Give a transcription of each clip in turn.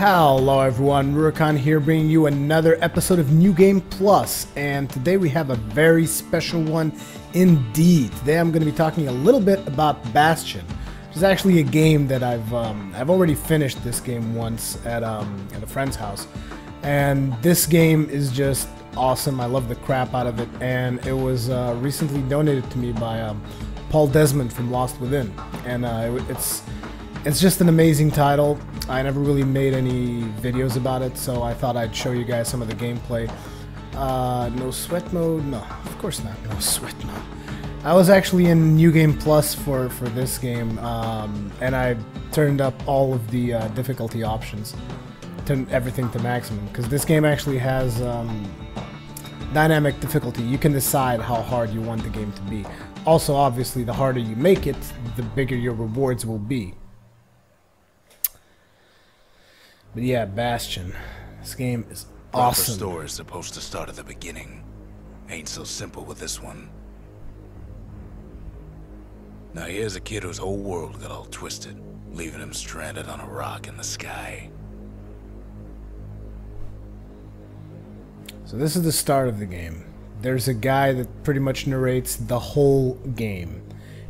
Hello everyone, Rurikhan here bringing you another episode of New Game Plus, and today we have a very special one indeed. Today I'm going to be talking a little bit about Bastion, which is actually a game that I've already finished this game once at a friend's house, and this game is just awesome. I love the crap out of it, and it was recently donated to me by Paul Desmond from Lost Within, and it's just an amazing title. I never really made any videos about it, so I thought I'd show you guys some of the gameplay. No sweat mode? No, of course not. No sweat mode. I was actually in New Game Plus for this game, and I turned up all of the difficulty options. Turned everything to maximum, because this game actually has dynamic difficulty. You can decide how hard you want the game to be. Also, obviously, the harder you make it, the bigger your rewards will be. But yeah, Bastion. This game is awesome. Proper story is supposed to start at the beginning. Ain't so simple with this one. Now here's a kid whose whole world got all twisted, leaving him stranded on a rock in the sky. So this is the start of the game. There's a guy that pretty much narrates the whole game.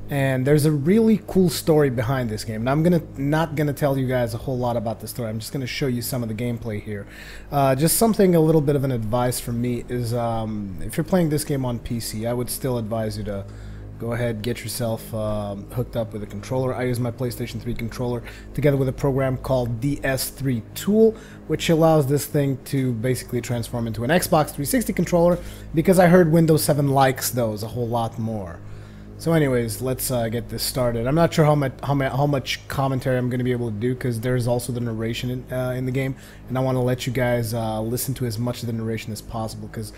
And there's a really cool story behind this game. And I'm not gonna tell you guys a whole lot about the story. I'm just gonna show you some of the gameplay here. Just something, a little bit of an advice from me is, if you're playing this game on PC, I would still advise you to go ahead, get yourself hooked up with a controller. I use my PlayStation 3 controller together with a program called DS3 Tool, which allows this thing to basically transform into an Xbox 360 controller, because I heard Windows 7 likes those a whole lot more. So anyways, let's get this started. I'm not sure how much commentary I'm going to be able to do, because there's also the narration in the game, and I want to let you guys listen to as much of the narration as possible, because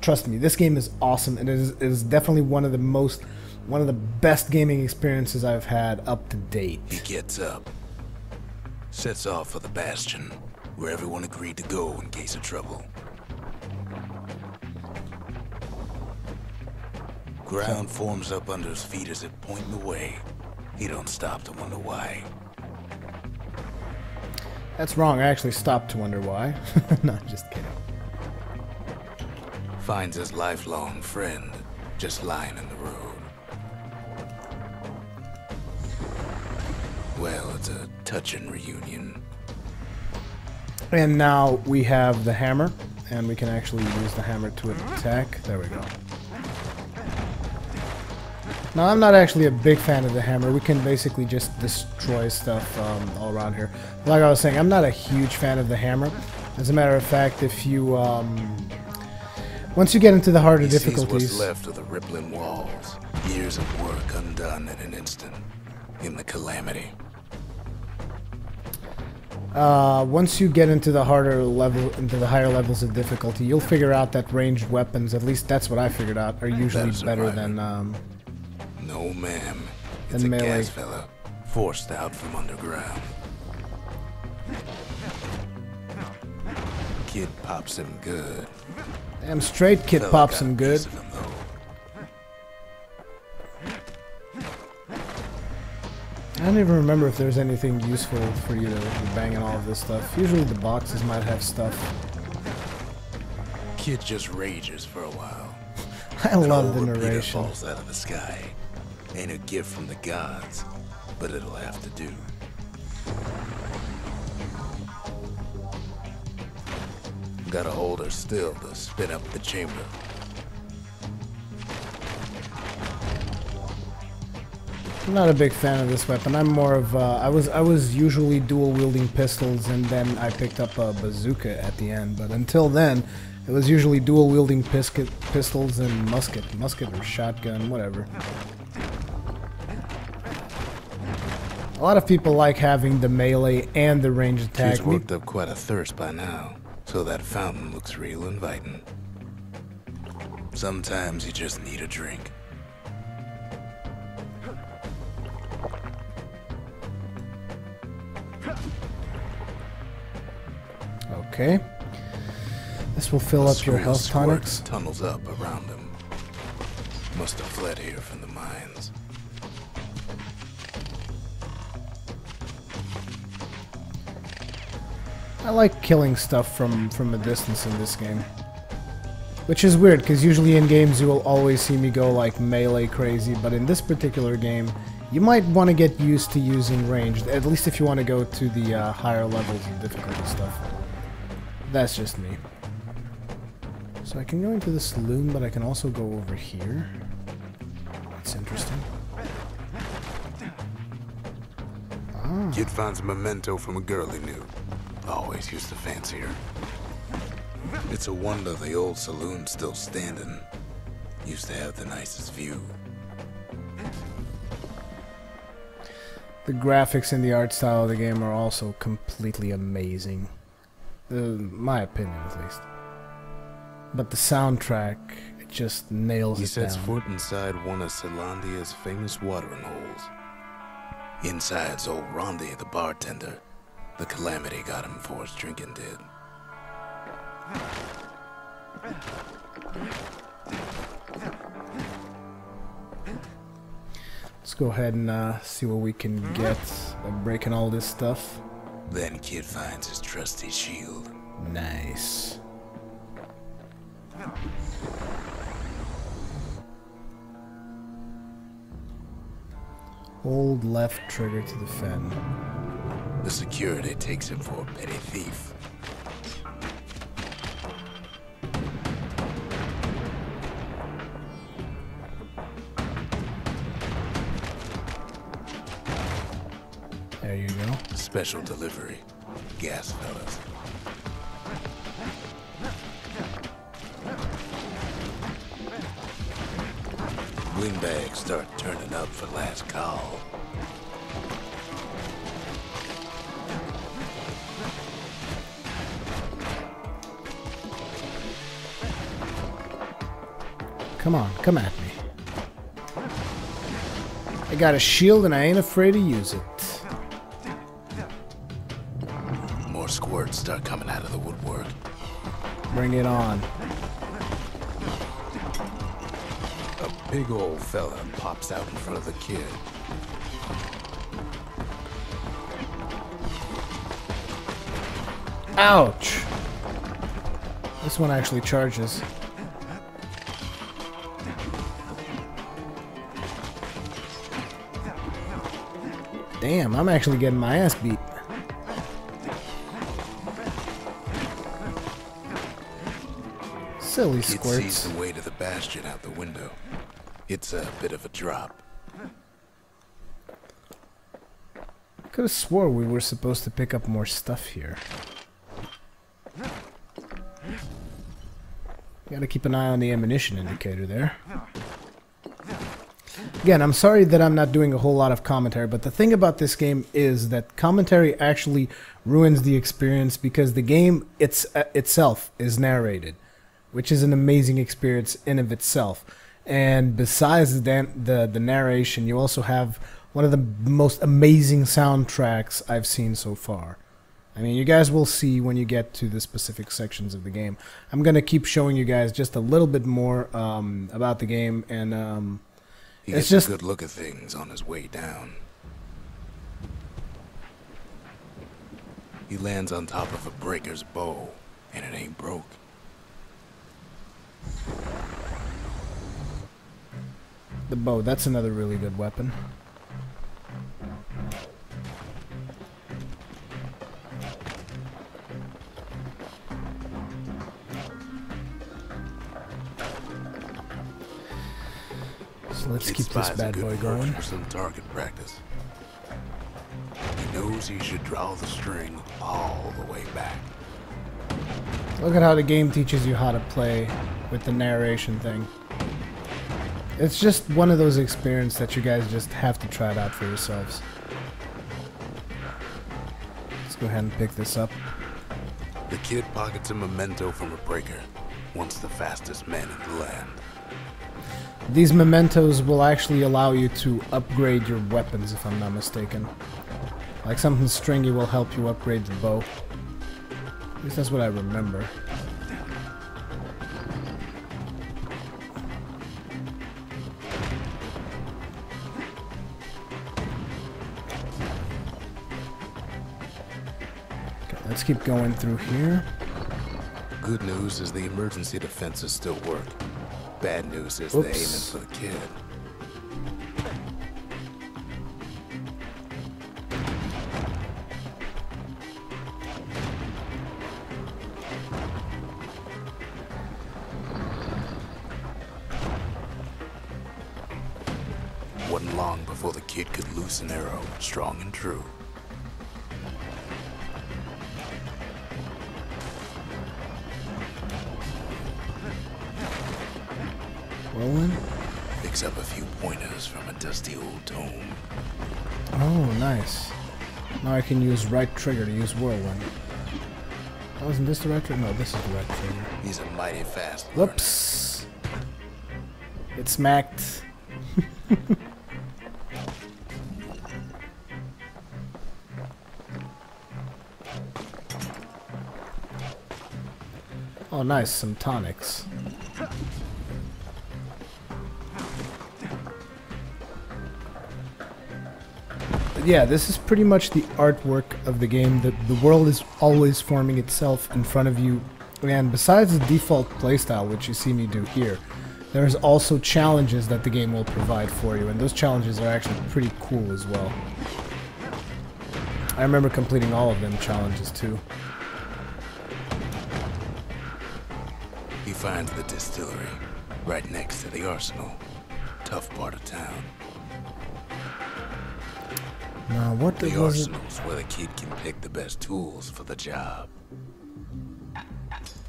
trust me, this game is awesome, and it is definitely one of the best gaming experiences I've had up to date. He gets up, sets off for the Bastion, where everyone agreed to go in case of trouble. Ground forms up under his feet as it pointing the way. He don't stop to wonder why. That's wrong. I actually stopped to wonder why. No, just kidding. Finds his lifelong friend just lying in the road. Well, it's a touching reunion. And now we have the hammer, and we can actually use the hammer to attack. There we go. Now, I'm not actually a big fan of the hammer. We can basically just destroy stuff all around here. Like I was saying, I'm not a huge fan of the hammer. As a matter of fact, if you once you get into the harder difficulties, sees what's left of the rippling walls, years of work undone in an instant, in the calamity. Once you get into the higher levels of difficulty, you'll figure out that ranged weapons, at least that's what I figured out, are usually better than No, ma'am. It's a melee. gas fella, forced out from underground. Kid pops him good. Damn straight, kid pops him good. I don't even remember if there's anything useful for you to bang in all of this stuff. Usually the boxes might have stuff. Kid just rages for a while. I love the narration. Falls out of the sky. Ain't a gift from the gods, but it'll have to do. Gotta hold her still to spin up the chamber. I'm not a big fan of this weapon. I'm more of I was usually dual wielding pistols, and then I picked up a bazooka at the end. But until then, it was usually dual wielding pistols and musket or shotgun, whatever. A lot of people like having the melee and the ranged attack. He's worked up quite a thirst by now, so that fountain looks real inviting. Sometimes you just need a drink. Okay. This will fill up your health tonics. Tunnels up around him. Must have fled here from the mines. I like killing stuff from a distance in this game. Which is weird, because usually in games you will always see me go like melee crazy, but in this particular game, you might want to get used to using ranged, at least if you want to go to the higher levels of difficulty stuff. That's just me. So I can go into the saloon, but I can also go over here. That's interesting. Ah. Kid finds a memento from a girl he knew. Always used to fancy her. It's a wonder the old saloon's still standing. Used to have the nicest view. The graphics and the art style of the game are also completely amazing. My opinion, at least. But the soundtrack, it just nails it down. He sets foot inside one of Celandia's famous watering holes. Inside's old Rondi, the bartender. The calamity got him before his drinking did. Let's go ahead and see what we can get by breaking all this stuff. Then Kid finds his trusty shield. Nice. Hold left trigger to defend. The security takes him for a petty thief. There you go. Special delivery. Gas fellas. Wingbags start turning up for last call. Come on, come at me. I got a shield and I ain't afraid to use it. More squirts start coming out of the woodwork. Bring it on. A big old fella pops out in front of the kid. Ouch! This one actually charges. Damn, I'm actually getting my ass beat. Silly squirts. Kid sees the way to the Bastion out the window. It's a bit of a drop. I could have swore we were supposed to pick up more stuff here. Gotta keep an eye on the ammunition indicator there. Again, I'm sorry that I'm not doing a whole lot of commentary, but the thing about this game is that commentary actually ruins the experience because the game itself is narrated, which is an amazing experience in of itself. And besides the narration, you also have one of the most amazing soundtracks I've seen so far. I mean, you guys will see when you get to the specific sections of the game. I'm going to keep showing you guys just a little bit more about the game, and he gets just a good look at things on his way down. He lands on top of a breaker's bow, and it ain't broke. The bow, that's another really good weapon. So let's keep this bad boy going. For some target practice. He knows he should draw the string all the way back. Look at how the game teaches you how to play with the narration thing. It's just one of those experiences that you guys just have to try it out for yourselves. Let's go ahead and pick this up. The kid pockets a memento from a breaker, once the fastest man in the land. These mementos will actually allow you to upgrade your weapons, if I'm not mistaken. Like something stringy will help you upgrade the bow. At least that's what I remember. Let's keep going through here. Good news is the emergency defenses still work. Bad news is they're aiming for the kid. Wasn't long before the kid could loose an arrow, strong and true. Rolling. Picks up a few pointers from a dusty old tome. Oh, nice. Now I can use right trigger to use whirlwind. Oh, isn't this the right trigger? No, this is the right trigger. He's a mighty fast Whoops. It smacked. Oh, nice. Some tonics. Yeah, this is pretty much the artwork of the game. The world is always forming itself in front of you. And besides the default playstyle, which you see me do here, there's also challenges that the game will provide for you. And those challenges are actually pretty cool as well. I remember completing all of them challenges too. He finds the distillery right next to the arsenal. Tough part of town. Now, what the was arsenal's where the kid can pick the best tools for the job.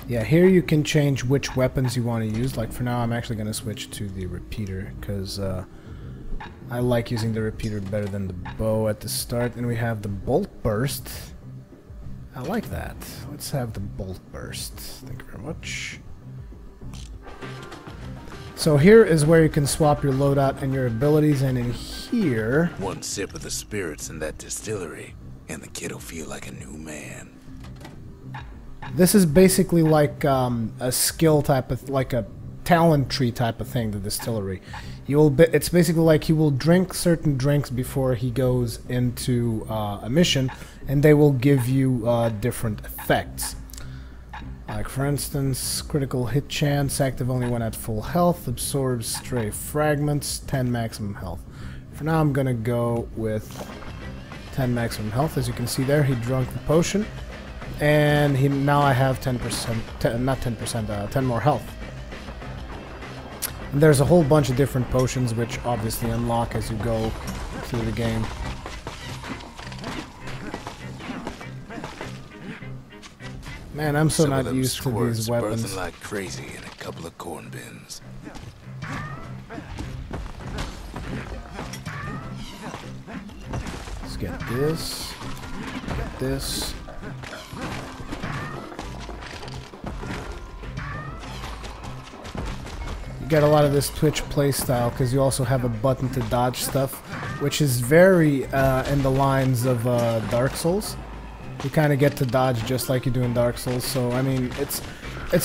Yeah, here you can change which weapons you want to use. Like for now, I'm actually going to switch to the repeater because I like using the repeater better than the bow at the start. And we have the bolt burst. I like that. Let's have the bolt burst. Thank you very much. So here is where you can swap your loadout and your abilities, and in here... One sip of the spirits in that distillery, and the kid'll feel like a new man. This is basically like a skill type of, like a talent tree type of thing, the distillery. It's basically like he will drink certain drinks before he goes into a mission, and they will give you different effects. Like for instance, critical hit chance, active only when at full health, absorbs stray fragments, 10 maximum health. For now I'm gonna go with 10 maximum health. As you can see there, he drank the potion, and now I have 10%, 10 more health. And there's a whole bunch of different potions which obviously unlock as you go through the game. Man, I'm so not used to these weapons. Like crazy in a couple of corn bins. Let's get this. Get this. You get a lot of this Twitch playstyle because you also have a button to dodge stuff, which is very in the lines of Dark Souls. You kind of get to dodge just like you do in Dark Souls. So I mean, it's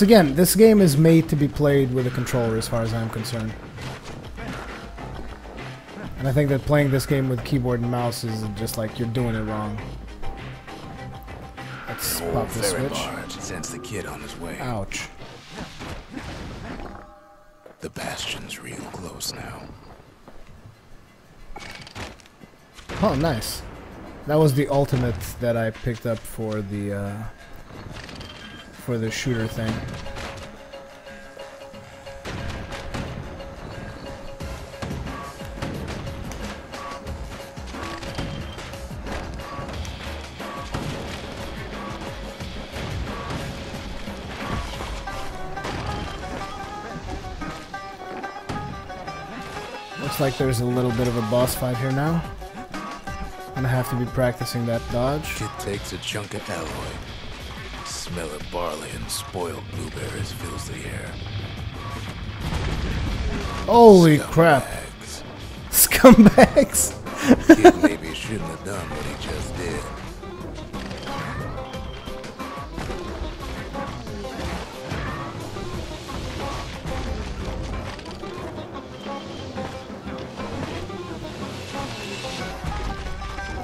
again, this game is made to be played with a controller as far as I'm concerned. And I think that playing this game with keyboard and mouse is just like you're doing it wrong. Let's pop the switch. Sends the kid on his way. Ouch. The Bastion's real close now. Oh, nice. That was the ultimate that I picked up for the shooter thing. Looks like there's a little bit of a boss fight here now. Gonna have to be practicing that dodge. Kid takes a chunk of alloy. Smell of barley and spoiled blueberries fills the air. Holy crap! Scumbags! Kid maybe shouldn't have done what he just did.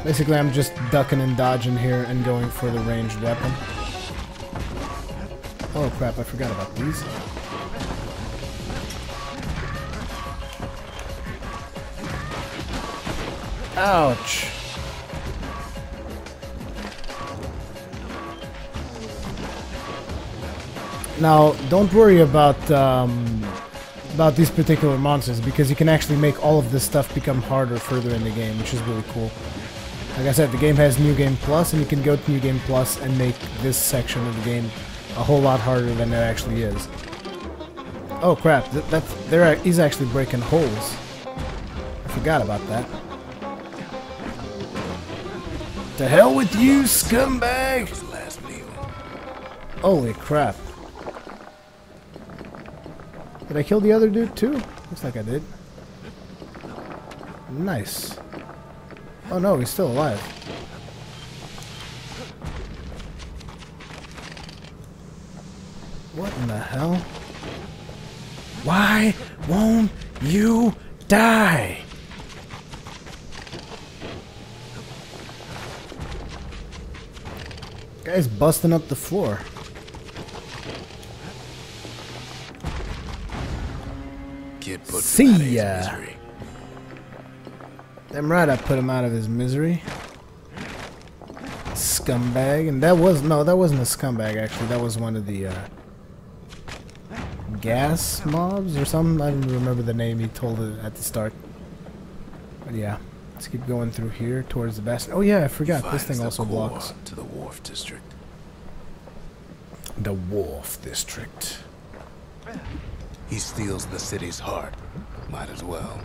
Basically, I'm just ducking and dodging here and going for the ranged weapon. Oh crap, I forgot about these. Ouch! Now, don't worry about these particular monsters, because you can actually make all of this stuff become harder further in the game, which is really cool. Like I said, the game has New Game Plus, and you can go to New Game Plus and make this section of the game a whole lot harder than it actually is. Oh crap, he's actually breaking holes. I forgot about that. To hell with you, scumbag! Holy crap. Did I kill the other dude too? Looks like I did. Nice. Oh no, he's still alive. What in the hell? Why won't you die? Guy's busting up the floor. See ya! Damn right I put him out of his misery. Scumbag. And that wasn't a scumbag actually, that was one of the gas mobs or something. I don't remember the name he told it at the start. But yeah, let's keep going through here towards the Bastion. Oh yeah, I forgot, this thing also blocks. To the Wharf District. The Wharf District. He steals the city's heart. Might as well.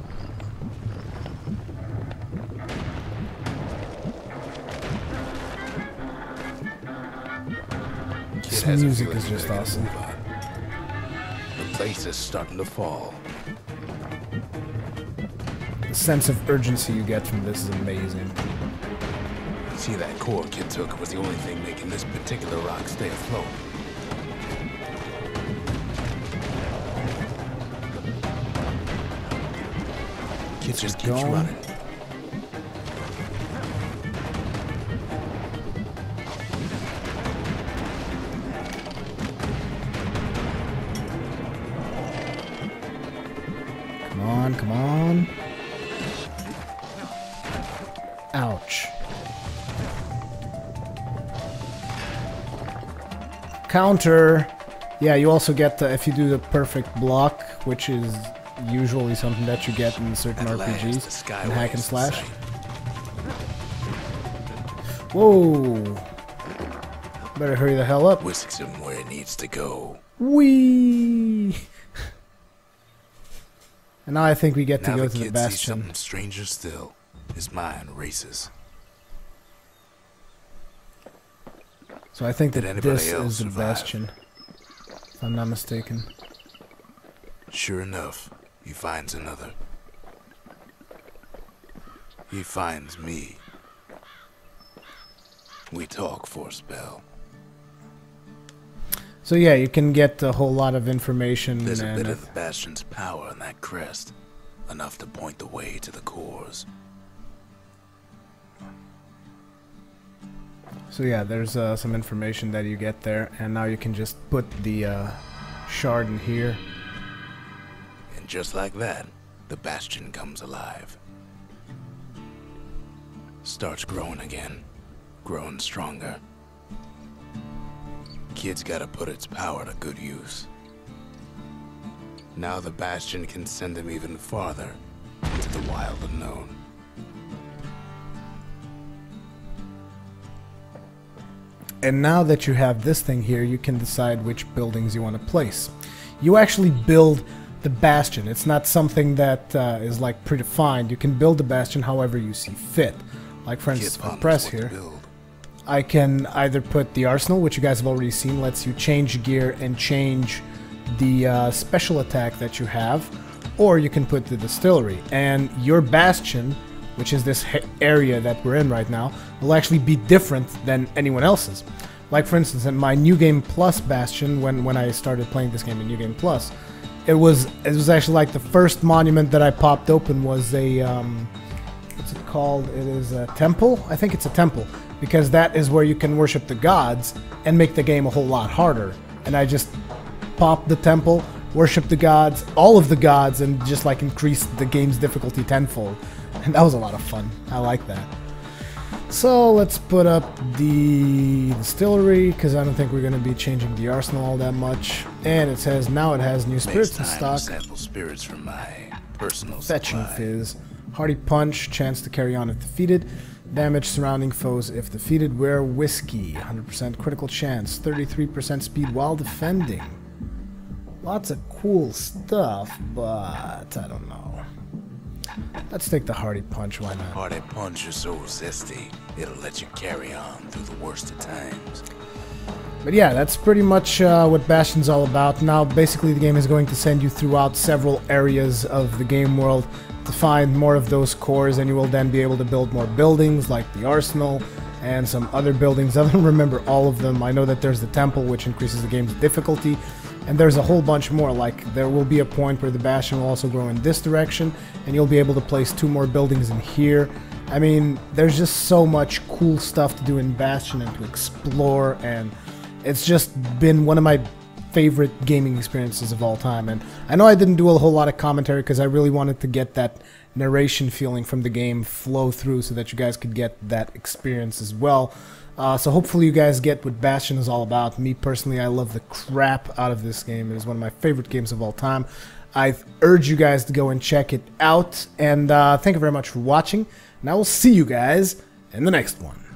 This music is just awesome. The place is starting to fall. The sense of urgency you get from this is amazing. See, that core Kid took was the only thing making this particular rock stay afloat. Kid just keeps running. Come on, come on. Ouch. Counter. Yeah, you also get, if you do the perfect block, which is usually something that you get in certain RPGs, and hack and slash. Whoa! Better hurry the hell up. Whisks him where it needs to go. Whee! And now I think we get to go to the Bastion. Sees something stranger still. His mind races. So I think that this is the Bastion, if I'm not mistaken. Sure enough, he finds another. He finds me. We talk for a spell. So yeah, you can get a whole lot of information. There's a bit of the Bastion's power in that crest. Enough to point the way to the cores. So yeah, there's some information that you get there, and now you can just put the shard in here. And just like that, the Bastion comes alive. Starts growing again. Growing stronger. Kid's gotta put its power to good use. Now the Bastion can send him even farther into the wild unknown. And now that you have this thing here, you can decide which buildings you want to place. You actually build the Bastion. It's not something that is like predefined. You can build the Bastion however you see fit. Like for instance, if I press here, I can either put the arsenal, which you guys have already seen, lets you change gear and change the special attack that you have, or you can put the distillery. And your Bastion, which is this area that we're in right now, will actually be different than anyone else's. Like for instance, in my New Game Plus Bastion, when I started playing this game in New Game Plus, it was actually like the first monument that I popped open was a what's it called? It is a temple? I think it's a temple, because that is where you can worship the gods and make the game a whole lot harder. And I just popped the temple, worship the gods, all of the gods, and just like increase the game's difficulty tenfold. And that was a lot of fun. I like that. So let's put up the distillery, because I don't think we're going to be changing the arsenal all that much. And it says now it has new spirits in stock. Sample spirits from my personal Fetching supply. fizz. Hardy punch, chance to carry on if defeated. Damage surrounding foes if defeated. Rare whiskey, 100% critical chance, 33% speed while defending. Lots of cool stuff, but I don't know. Let's take the Hardy Punch, why not? Hardy punch is so zesty, it'll let you carry on through the worst of times. But yeah, that's pretty much what Bastion's all about. Now, basically, the game is going to send you throughout several areas of the game world to find more of those cores, and you will then be able to build more buildings, like the arsenal, and some other buildings. I don't remember all of them. I know that there's the temple, which increases the game's difficulty, and there's a whole bunch more. Like, there will be a point where the Bastion will also grow in this direction, and you'll be able to place 2 more buildings in here. I mean, there's just so much cool stuff to do in Bastion and to explore, and it's just been one of my favorite gaming experiences of all time. And I know I didn't do a whole lot of commentary because I really wanted to get that narration feeling from the game flow through so that you guys could get that experience as well. So hopefully you guys get what Bastion is all about. Me personally, I love the crap out of this game. It is one of my favorite games of all time. I urge you guys to go and check it out. And thank you very much for watching. And I will see you guys in the next one.